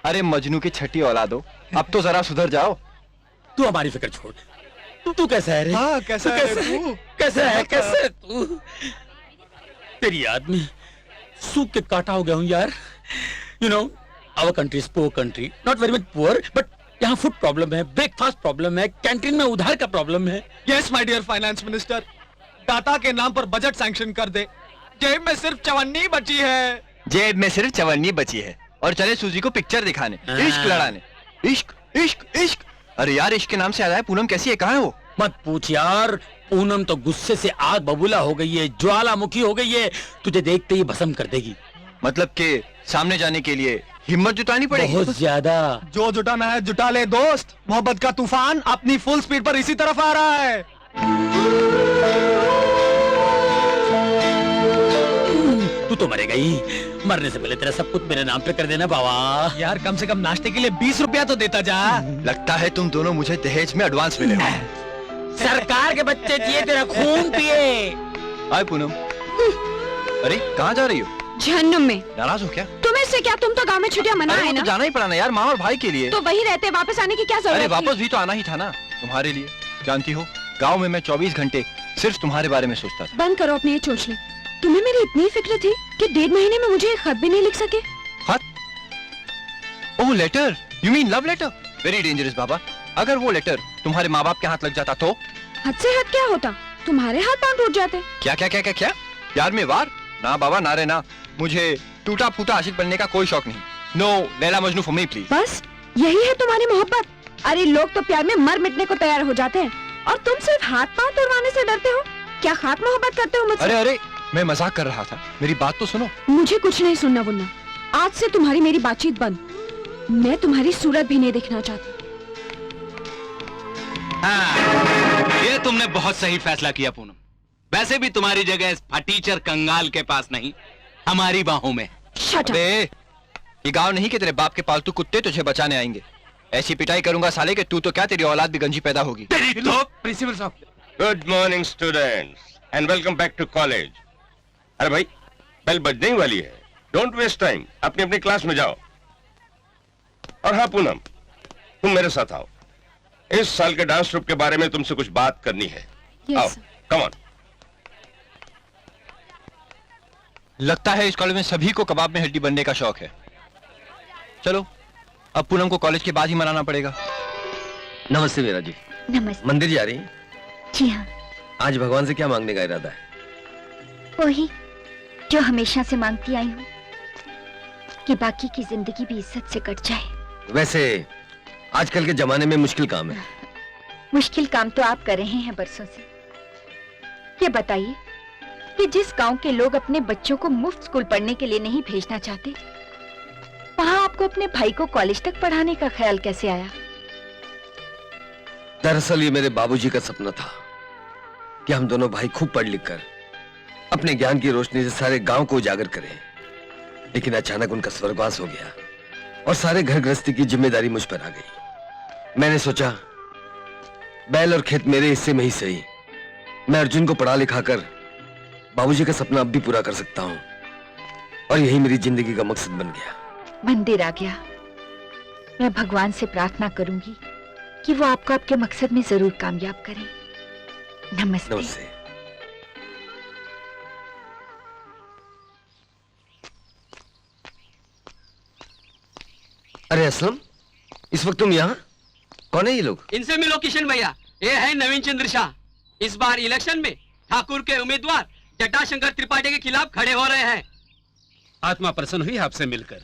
अरे मजनू की छठी औलाद हो, अब तो जरा सुधर जाओ। तू हमारी फिक्र छोड़। तू कैसा है रे? हाँ, कैसा है तू? कैसा है तू? तेरी याद में सूख के काटा हो गया हूँ यार। You know our country is poor country, not very much poor, but यहाँ फूड प्रॉब्लम है, ब्रेकफास्ट प्रॉब्लम है, कैंटीन में उधार का प्रॉब्लम है। Yes my dear finance minister, दाता के नाम पर बजट सैंक्शन कर दे। जेब में सिर्फ 54 बची है। जेब में सिर्फ 54 बची है और चले सूजी को पिक्चर दिखाने, इश्क लड़ाने। इश्क इश्क इश्क। अरे यार, इश्क के नाम से याद आया, पूनम कैसी है, कहाँ है वो? मत पूछ यार, पूनम तो गुस्से से आग बबूला हो गई है, ज्वालामुखी हो गई है, तुझे देखते ही भस्म कर देगी। मतलब के सामने जाने के लिए हिम्मत जुटानी पड़ेगी। बहुत ज्यादा। जो जुटाना है जुटा ले दोस्त, मोहब्बत का तूफान अपनी फुल स्पीड पर इसी तरफ आ रहा है। तू तो मरेगा ही, मरने से पहले तेरा सब कुछ मेरे नाम पे कर देना बाबा। यार कम से कम नाश्ते के लिए 20 रुपया तो देता जा। लगता है तुम दोनों मुझे दहेज में एडवांस मिले हो। सरकार के बच्चे जिए तेरा खून पिए। हाय पूनम। अरे कहाँ जा रही हो? जहन्नुम में। नाराज हो क्या? तुम्हें से क्या, तुम तो गांव में छुट्टियां मना है ना? तो जाना ही पड़ा ना यार, माँ और भाई के लिए। तो वही रहते, वापस आने की क्या जरूरत? अरे वापस भी तो आना ही था ना तुम्हारे लिए। जानती हो, गाँव में मैं 24 घंटे सिर्फ तुम्हारे बारे में सोचता था। बंद करो अपने ये चोचले। तुम्हें मेरी इतनी फिक्र थी कि 1.5 महीने में मुझे एक खत भी नहीं लिख सके। खत? Oh letter, you mean love letter? Very dangerous बाबा। अगर वो लेटर तुम्हारे माँ बाप के हाथ लग जाता तो? हद से हद क्या होता, तुम्हारे हाथ पांव टूट जाते। क्या क्या क्या क्या क्या? प्यार में वार? ना बाबा, ना रे ना। मुझे टूटा फूटा आशिक बनने का कोई शौक नहीं। No Laila Majnu for me please. बस यही है तुम्हारी मोहब्बत? अरे लोग तो प्यार में मर मिटने को तैयार हो जाते हैं और तुम सिर्फ हाथ पांव तोड़वाने से डरते हो। क्या खाक मोहब्बत करते हो मुझसे? अरे अरे, मैं मजाक कर रहा था, मेरी बात तो सुनो। मुझे कुछ नहीं सुनना बुन्ना। आज से तुम्हारी मेरी बातचीत बंद। मैं तुम्हारी सूरत भी नहीं देखना चाहती। हाँ, ये तुमने बहुत सही फैसला किया पूनम। वैसे भी तुम्हारी जगह इस फटीचर कंगाल के पास नहीं, हमारी बाहों में। Shut up. ये गांव नहीं कि तेरे बाप के पालतू कुत्ते तुझे बचाने आएंगे। ऐसी पिटाई करूंगा साले कि तू तो क्या, तेरी औलाद भी गंजी पैदा होगी। प्रिंसिपल साहब। Good morning students and welcome back to college. अरे भाई, बेल बजने ही वाली है, डोंट वेस्ट टाइम, अपनी अपनी क्लास में जाओ। और हाँ पूनम, तुम मेरे साथ आओ। इस साल के डांस ट्रूप के बारे में तुमसे कुछ बात करनी है। आओ, कम ऑन। लगता है इस कॉलेज में सभी को कबाब में हड्डी बनने का शौक है। चलो, अब पूनम को कॉलेज के बाद ही मनाना पड़ेगा। नमस्ते मीरा जी। नमस्ते। मंदिर जा रही? जी हाँ। आज भगवान से क्या मांगने का इरादा है? वही जो हमेशा से मांगती आई हूँ, कि बाकी की जिंदगी भी इज्जत से कट जाए। वैसे आजकल के जमाने में मुश्किल काम है। मुश्किल काम तो आप कर रहे हैं बरसों से। ये बताइए कि जिस गांव के लोग अपने बच्चों को मुफ्त स्कूल पढ़ने के लिए नहीं भेजना चाहते, वहां आपको अपने भाई को कॉलेज तक पढ़ाने का ख्याल कैसे आया? दरअसल ये मेरे बाबूजी का सपना था कि हम दोनों भाई खूब पढ़ लिख कर अपने ज्ञान की रोशनी से सारे गांव को उजागर करें। लेकिन अचानक उनका स्वर्गवास हो गया और सारे घर गृहस्थी की जिम्मेदारी मुझ पर आ गई। मैंने सोचा बैल और खेत मेरे हिस्से में ही सही, मैं अर्जुन को पढ़ा लिखा कर बाबूजी का सपना अब भी पूरा कर सकता हूं, और यही मेरी जिंदगी का मकसद बन गया। मंदिर आ गया। मैं भगवान से प्रार्थना करूंगी कि वो आपको आपके मकसद में जरूर कामयाब करें। नमस्ते। नमस्ते। अरे असलम, इस वक्त तुम यहाँ? कौन है ये लोग? इनसे मिलो किशन भैया, ये है नवीन चंद्र शाह। इस बार इलेक्शन में ठाकुर के उम्मीदवार जटाशंकर त्रिपाठी के खिलाफ खड़े हो रहे हैं। आत्मा प्रसन्न हुई आपसे मिलकर,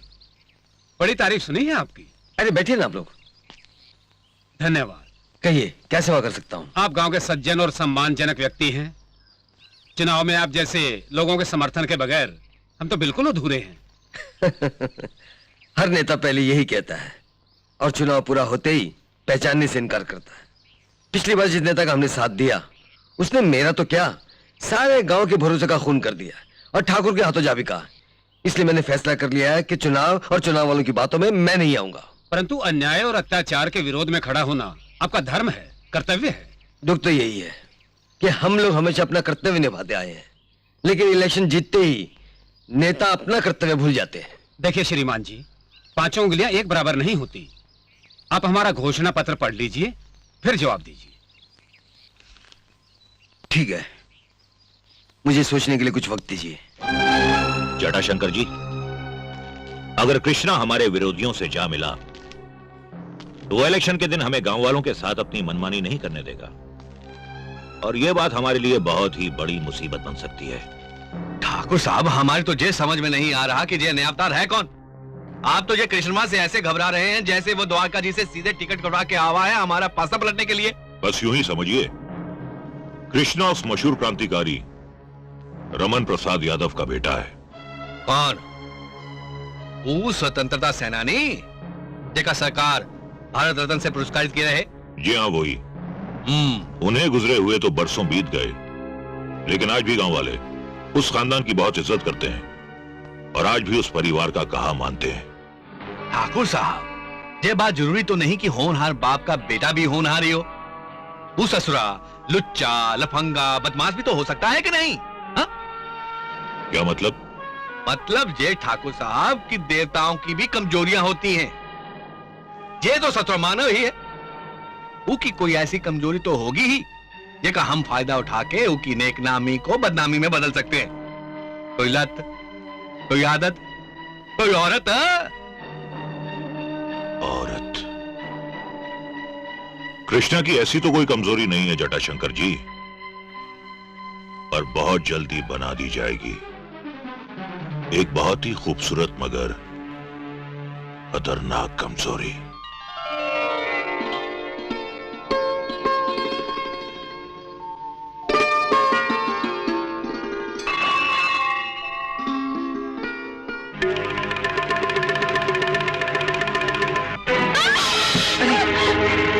बड़ी तारीफ सुनी है आपकी। अरे बैठिए ना आप लोग। धन्यवाद। कहिए, क्या सेवा कर सकता हूँ? आप गांव के सज्जन और सम्मानजनक व्यक्ति हैं। चुनाव में आप जैसे लोगों के समर्थन के बगैर हम तो बिल्कुल अधूरे हैं। हर नेता पहले यही कहता है और चुनाव पूरा होते ही पहचानने से इनकार करता है। पिछली बार जिस नेता का हमने साथ दिया, उसने मेरा तो क्या, सारे गांव के भरोसे का खून कर दिया और ठाकुर के हाथों जा भी कहा। इसलिए मैंने फैसला कर लिया है कि चुनाव और चुनाव वालों की बातों में मैं नहीं आऊंगा। परंतु अन्याय और अत्याचार के विरोध में खड़ा होना आपका धर्म है, कर्तव्य है। दुख तो यही है कि हम लोग हमेशा अपना कर्तव्य निभाते आए हैं, लेकिन इलेक्शन जीतते ही नेता अपना कर्तव्य भूल जाते हैं। देखिए श्रीमान जी, पांचों उंगलियां एक बराबर नहीं होती। आप हमारा घोषणा पत्र पढ़ लीजिए, फिर जवाब दीजिए। ठीक है, मुझे सोचने के लिए कुछ वक्त दीजिए। जटाशंकर जी, अगर कृष्णा हमारे विरोधियों से जा मिला तो इलेक्शन के दिन हमें गांव वालों के साथ अपनी मनमानी नहीं करने देगा, और यह बात हमारे लिए बहुत ही बड़ी मुसीबत बन सकती है। ठाकुर साहब, हमारी तो ये समझ में नहीं आ रहा कि ये नया अवतार है कौन। आप तो ये कृष्णा से ऐसे घबरा रहे हैं जैसे वो द्वारका जी से सीधे टिकट कटवा के आवा है हमारा पासा पलटने के लिए। बस यूं ही समझिए, कृष्णा उस मशहूर क्रांतिकारी रमन प्रसाद यादव का बेटा है। कौन? वो स्वतंत्रता सेनानी जेका सरकार भारत रत्न से पुरस्कारित किए रहे? जी हाँ, वही। उन्हें गुजरे हुए तो बरसों बीत गए, लेकिन आज भी गांव वाले उस खानदान की बहुत इज्जत करते हैं और आज भी उस परिवार का कहा मानते हैं। ठाकुर साहब, ये बात जरूरी तो नहीं कि होनहार बाप का बेटा भी होनहार ही हो। वो ससुरा लुच्चा लफंगा बदमाश भी तो हो सकता है कि नहीं? हा? क्या मतलब? मतलब ये ठाकुर साहब कि देवताओं की भी कमजोरियां होती हैं। ये तो सत्र मानव ही है, उसकी कोई ऐसी कमजोरी तो होगी ही जिसका हम फायदा उठा के उसकी नेकनामी को बदनामी में बदल सकते हैं। कोई लत, कोई आदत, कोई औरत। औरत? कृष्णा की ऐसी तो कोई कमजोरी नहीं है जटाशंकर जी, पर बहुत जल्दी बना दी जाएगी। एक बहुत ही खूबसूरत मगर खतरनाक कमजोरी।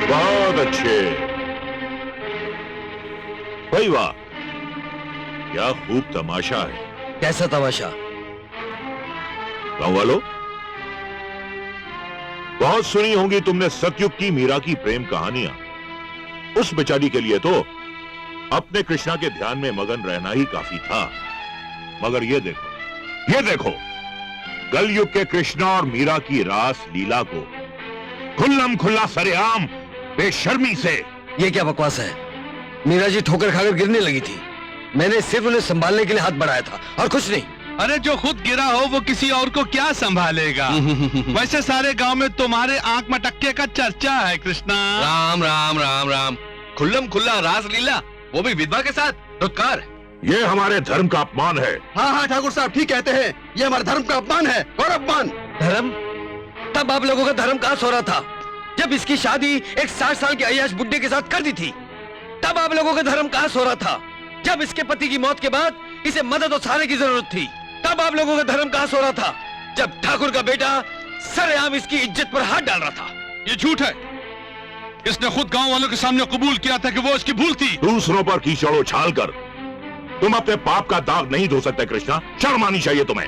बहुत अच्छे भाई, वाह, क्या खूब तमाशा है। कैसा तमाशा? गांव वालों, बहुत सुनी होंगी तुमने सतयुग की मीरा की प्रेम कहानियां। उस बेचारी के लिए तो अपने कृष्णा के ध्यान में मगन रहना ही काफी था, मगर ये देखो कलयुग के कृष्णा और मीरा की रास लीला को खुल्लम खुल्ला सरेआम बेशर्मी से। ये क्या बकवास है? मीरा जी ठोकर खाकर गिरने लगी थी, मैंने सिर्फ उन्हें संभालने के लिए हाथ बढ़ाया था और कुछ नहीं। अरे जो खुद गिरा हो वो किसी और को क्या संभालेगा? वैसे सारे गांव में तुम्हारे आंख मटक्के का चर्चा है कृष्णा। राम राम राम राम, खुल्लम खुल्ला रास लीला, वो भी विधवा के साथ। धुतकार, ये हमारे धर्म का अपमान है। हाँ हाँ ठाकुर साहब ठीक कहते हैं, ये हमारे धर्म का अपमान है और अपमान। धर्म? तब आप लोगों का धर्म कहां सो रहा था? जब इसकी शादी एक 60 साल के अय्याश बुड्ढे के साथ कर दी थी, तब आप लोगों का धर्म कहां सो रहा था? जब इसके पति की मौत के बाद इसे मदद और सहारे की जरूरत थी, तब आप लोगों का धर्म कहां सो रहा था? जब ठाकुर का बेटा सरेआम इसकी इज्जत पर हाथ डाल रहा था। ये झूठ है, इसने खुद गांव वालों के सामने कबूल किया था कि वो इसकी भूल थी। दूसरों पर कीचड़ उछाल कर तुम अपने पाप का दाग नहीं धो सकते कृष्णा, शर्म आनी चाहिए तुम्हें।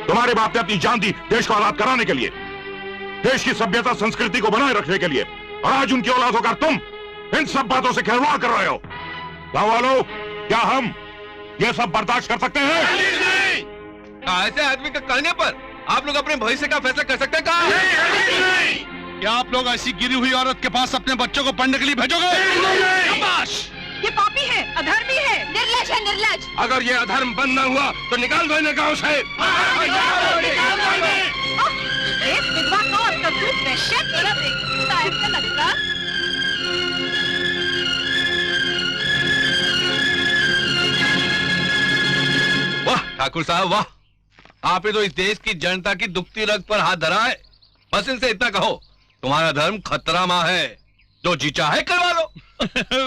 तुम्हारे बाप ने अपनी जान दी देश को आजाद कराने के लिए, देश की सभ्यता संस्कृति को बनाए रखने के लिए, और आज उनकी औलाद होकर तुम इन सब बातों से खिलवाड़ कर रहे हो। गांव वालों, क्या हम ये सब बर्दाश्त कर सकते हैं? ऐसे आदमी के कहने पर आप लोग अपने भविष्य का फैसला कर सकते हैं? क्या आप लोग ऐसी गिरी हुई औरत के पास अपने बच्चों को पढ़ने के लिए भेजोगे? ये पापी है, अधर्मी है, निर्लज है, निर्लज। अगर ये अधर्म बंद न हुआ तो निकाल दो इन्हें गांव से। एक विधवा को और करतूत में शक साहब का लगता। वाह ठाकुर साहब वाह, आपने तो इस देश की जनता की दुखती रग पर हाथ धरा है। बस इनसे इतना कहो, तुम्हारा धर्म खतरा में है, जो जी चाहे करवा लो।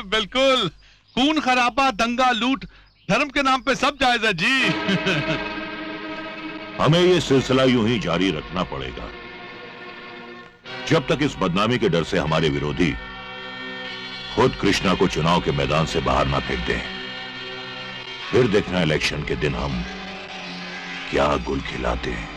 बिल्कुल, खून खराबा दंगा लूट धर्म के नाम पे सब जायज है जी। हमें ये सिलसिला यूं ही जारी रखना पड़ेगा जब तक इस बदनामी के डर से हमारे विरोधी खुद कृष्णा को चुनाव के मैदान से बाहर ना फेंक दें। फिर देखना इलेक्शन के दिन हम क्या गुल खिलाते हैं।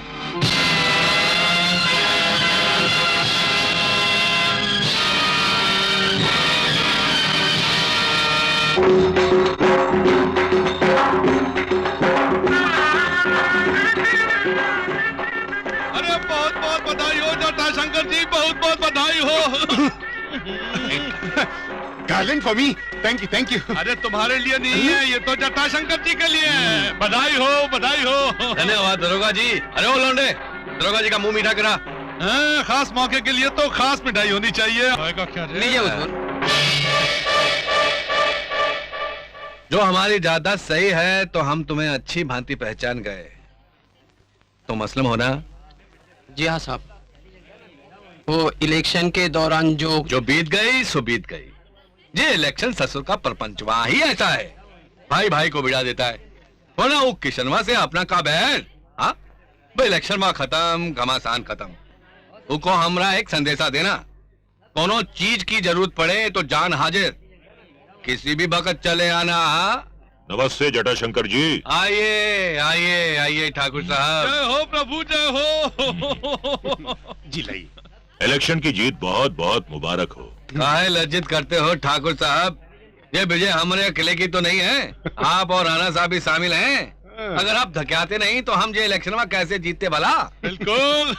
अरे बहुत बहुत जटाशंकर जी, बहुत बहुत बधाई हो। Garland for me, thank you. अरे तुम्हारे लिए नहीं है, ये तो जटाशंकर जी के लिए है। बधाई हो, बधाई हो। धन्यवाद दरोगा जी। अरे ओ लौंडे, दरोगा जी का मुंह मीठा करा। खास मौके के लिए तो खास मिठाई होनी चाहिए। लीजिए उस्मान। जो हमारी जायदाद सही है तो हम तुम्हें अच्छी भांति पहचान गए। तुम असलम हो ना? जी हाँ साहब, वो इलेक्शन के दौरान जो बीत गई सो बीत गई। ये इलेक्शन ससुर का परपंच वहां ही ऐसा है, भाई भाई को बिड़ा देता है। होना वो किशनवा से अपना का बैर, हाँ भाई इलेक्शन वहां खत्म, घमासान खत्म। उनको हमरा एक संदेशा देना, कोनो चीज की जरूरत पड़े तो जान हाजिर, किसी भी वक्त चले आना। नमस्ते जटाशंकर जी। आइए आइए आइए ठाकुर साहब। जय हो प्रभु, जय हो। जी लाइए। इलेक्शन की जीत बहुत बहुत मुबारक हो। काहे लज्जित करते हो ठाकुर साहब, ये विजय हमारे किले की तो नहीं है, आप और राणा साहब भी शामिल हैं। अगर आप धक्याते नहीं तो हम ये इलेक्शन में कैसे जीतते भला? बिल्कुल।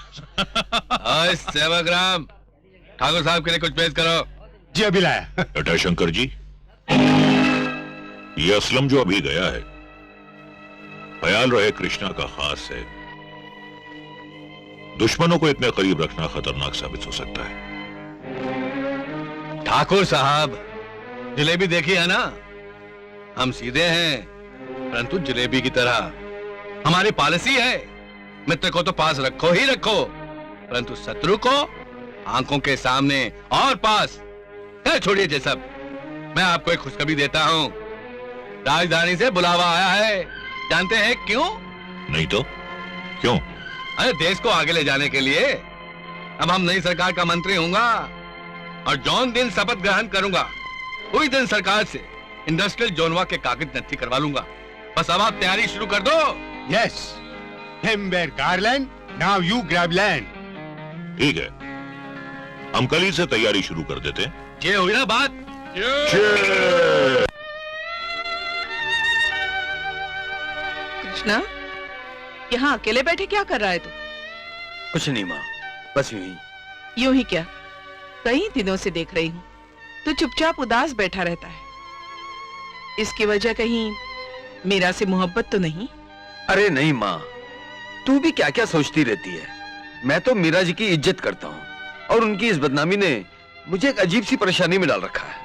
सेवकराम, ठाकुर साहब के लिए कुछ पेश करो। जी अभी लाया। जटाशंकर जी, ये असलम जो अभी गया है, ख्याल रहे कृष्णा का खास है। दुश्मनों को इतने करीब रखना खतरनाक साबित हो सकता है। ठाकुर साहब, जलेबी देखी है ना, हम सीधे हैं परंतु जलेबी की तरह। हमारी पॉलिसी है, मित्र को तो पास रखो ही रखो, परंतु शत्रु को आंखों के सामने और पास। छोड़िए ये सब, मैं आपको एक खुशखबरी देता हूँ। राजधानी से बुलावा आया है, जानते हैं क्यों? नहीं तो क्यों? अरे देश को आगे ले जाने के लिए। अब हम नई सरकार का मंत्री होऊंगा और जौन दिन शपथ ग्रहण करूंगा उसी दिन सरकार से इंडस्ट्रियल जोनवा के कागज नत्थी करवा लूंगा। बस अब आप तैयारी शुरू कर दो। Yes, him were Garland, now you grab land. ठीक है, हम कल ही से तैयारी शुरू कर देते हैं। ये हुई ना बात। कृष्णा, यहाँ अकेले बैठे क्या कर रहा है तू? कुछ नहीं माँ, बस यूं ही। यूं ही क्या, कई दिनों से देख रही हूँ तू चुपचाप उदास बैठा रहता है। इसकी वजह कहीं मीरा से मोहब्बत तो नहीं? अरे नहीं माँ, तू भी क्या क्या सोचती रहती है। मैं तो मीरा जी की इज्जत करता हूँ और उनकी इस बदनामी ने मुझे एक अजीब सी परेशानी में डाल रखा है।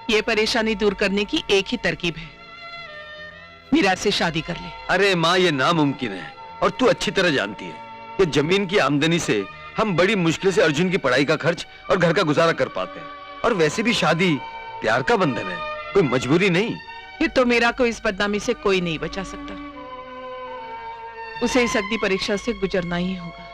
ये परेशानी दूर करने की एक ही तरकीब है, मीरा से शादी कर ले। अरे माँ, ये नामुमकिन है और तू अच्छी तरह जानती है कि जमीन की आमदनी से हम बड़ी मुश्किल से अर्जुन की पढ़ाई का खर्च और घर का गुजारा कर पाते हैं। और वैसे भी शादी प्यार का बंधन है, कोई मजबूरी नहीं। फिर तो मीरा को इस बदनामी से कोई नहीं बचा सकता, उसे इस अग्नि परीक्षा से गुजरना ही होगा।